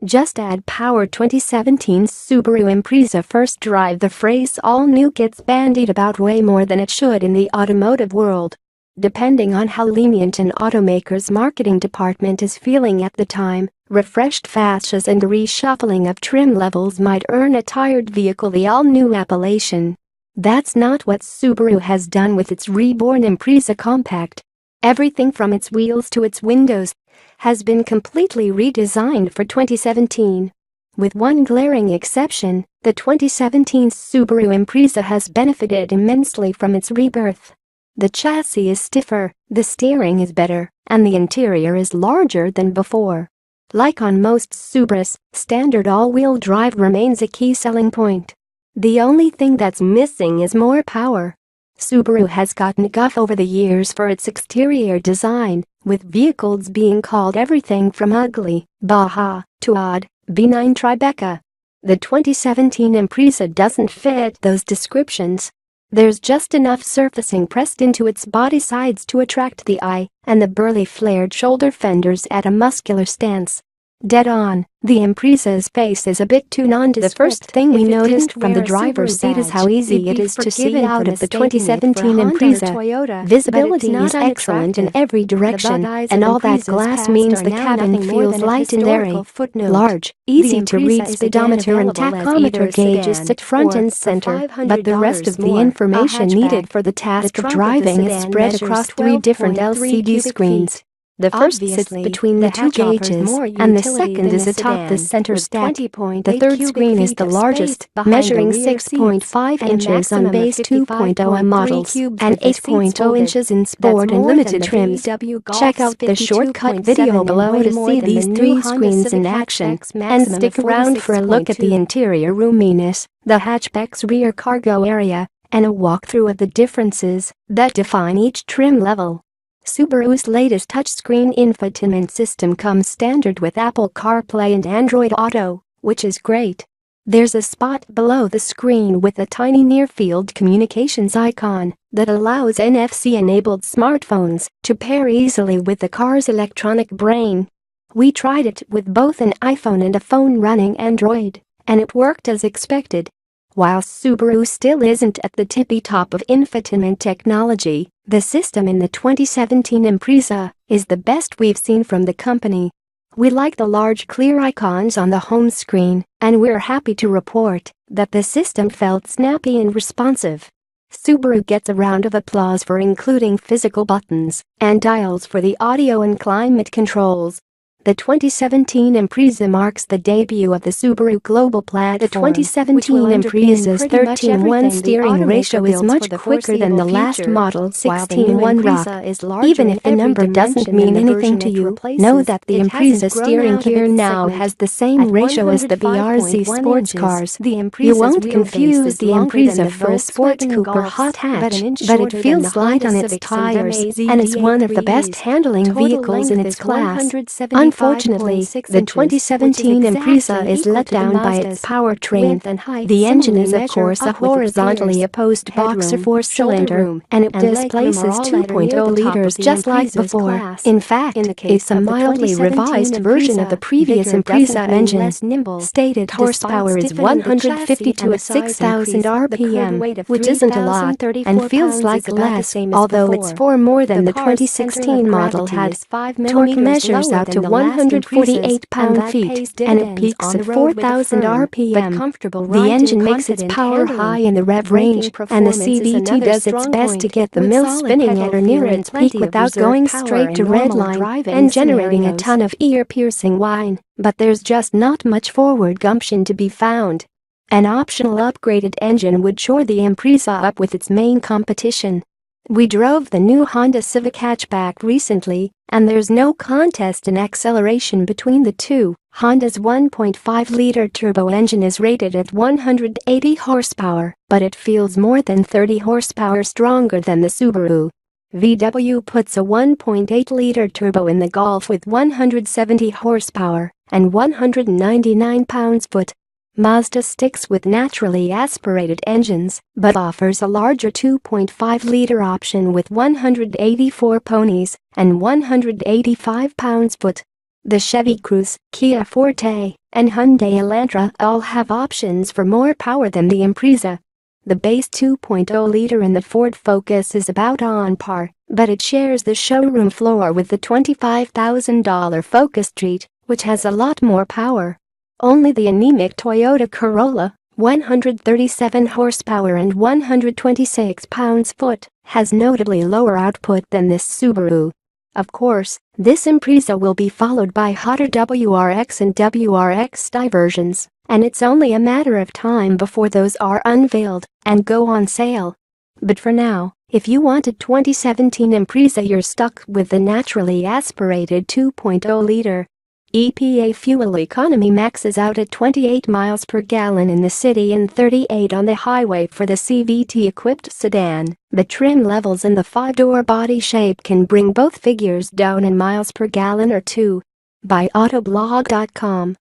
Just add power. 2017 Subaru Impreza first drive. The phrase all new gets bandied about way more than it should in the automotive world. Depending on how lenient an automaker's marketing department is feeling at the time, refreshed fascias and a reshuffling of trim levels might earn a tired vehicle the all-new appellation. That's not what Subaru has done with its reborn Impreza Compact. Everything from its wheels to its windows has been completely redesigned for 2017. With one glaring exception, the 2017 Subaru Impreza has benefited immensely from its rebirth. The chassis is stiffer, the steering is better, and the interior is larger than before. Like on most Subarus, standard all-wheel drive remains a key selling point. The only thing that's missing is more power. Subaru has gotten guff over the years for its exterior design, with vehicles being called everything from ugly, Baja, to odd, benign Tribeca. The 2017 Impreza doesn't fit those descriptions. There's just enough surfacing pressed into its body sides to attract the eye, and the burly flared shoulder fenders add a muscular stance. Dead on, the Impreza's face is a bit too nondescript. The first thing we noticed from the driver's seat is how easy it is to see out of the 2017 Impreza. Visibility is excellent in every direction, and all that glass means the cabin feels light and airy. Large, easy to read speedometer and tachometer gauges sit front and center, but the rest of the information needed for the task of driving is spread across 3 different LCD screens. The first sits between the 2 gauges, and the second is atop the center stack. The third screen is the largest, measuring 6.5 inches on base 2.0 models and 8.0 inches in sport and limited trims. Check out the shortcut video below to see these 3 screens in action, and stick around for a look at the interior roominess, the hatchback's rear cargo area, and a walkthrough of the differences that define each trim level. Subaru's latest touchscreen infotainment system comes standard with Apple CarPlay and Android Auto, which is great. There's a spot below the screen with a tiny near-field communications icon that allows NFC-enabled smartphones to pair easily with the car's electronic brain. We tried it with both an iPhone and a phone running Android, and it worked as expected. While Subaru still isn't at the tippy top of infotainment technology, the system in the 2017 Impreza is the best we've seen from the company. We like the large clear icons on the home screen, and we're happy to report that the system felt snappy and responsive. Subaru gets a round of applause for including physical buttons and dials for the audio and climate controls. The 2017 Impreza marks the debut of the Subaru global platform. The 2017 Impreza's 13:1 steering ratio is much quicker than the last model 16:1 Rock. Even if the number doesn't mean anything to you, know that the Impreza steering gear now has the same ratio as the BRZ sports cars. You won't confuse the Impreza for a sport coupe or hot hatch, but it feels light on its tires and is one of the best handling vehicles in its class. Unfortunately, the 2017 Impreza is let down by its powertrain. The engine is of course a horizontally opposed boxer 4-cylinder, and it displaces 2.0 liters just like before. In fact, it's a mildly revised version of the previous Impreza engine. Stated horsepower is 152 at 6,000 RPM, which isn't a lot and feels like less, although it's 4 more than the 2016 model had. Torque measures out to 148 pound-feet, and it peaks at 4,000 RPM. The engine makes its power high in the rev range, and the CVT does its best to get the mill spinning at or near its peak without going straight to redline and generating a ton of ear-piercing whine, but there's just not much forward gumption to be found. An optional upgraded engine would shore the Impreza up with its main competition. We drove the new Honda Civic hatchback recently, and there's no contest in acceleration between the two. Honda's 1.5-liter turbo engine is rated at 180 horsepower, but it feels more than 30 horsepower stronger than the Subaru. VW puts a 1.8-liter turbo in the Golf with 170 horsepower and 199 pounds-foot. Mazda sticks with naturally aspirated engines, but offers a larger 2.5-liter option with 184 ponies and 185 pounds-foot. The Chevy Cruze, Kia Forte, and Hyundai Elantra all have options for more power than the Impreza. The base 2.0-liter in the Ford Focus is about on par, but it shares the showroom floor with the $25,000 Focus Street, which has a lot more power. Only the anemic Toyota Corolla, 137 horsepower and 126 pounds-foot, has notably lower output than this Subaru. Of course, this Impreza will be followed by hotter WRX and WRX-i versions, and it's only a matter of time before those are unveiled and go on sale. But for now, if you want a 2017 Impreza, you're stuck with the naturally aspirated 2.0-liter. EPA fuel economy maxes out at 28 miles per gallon in the city and 38 on the highway for the CVT-equipped sedan, but trim levels in the 5-door body shape can bring both figures down in miles per gallon or two. By Autoblog.com.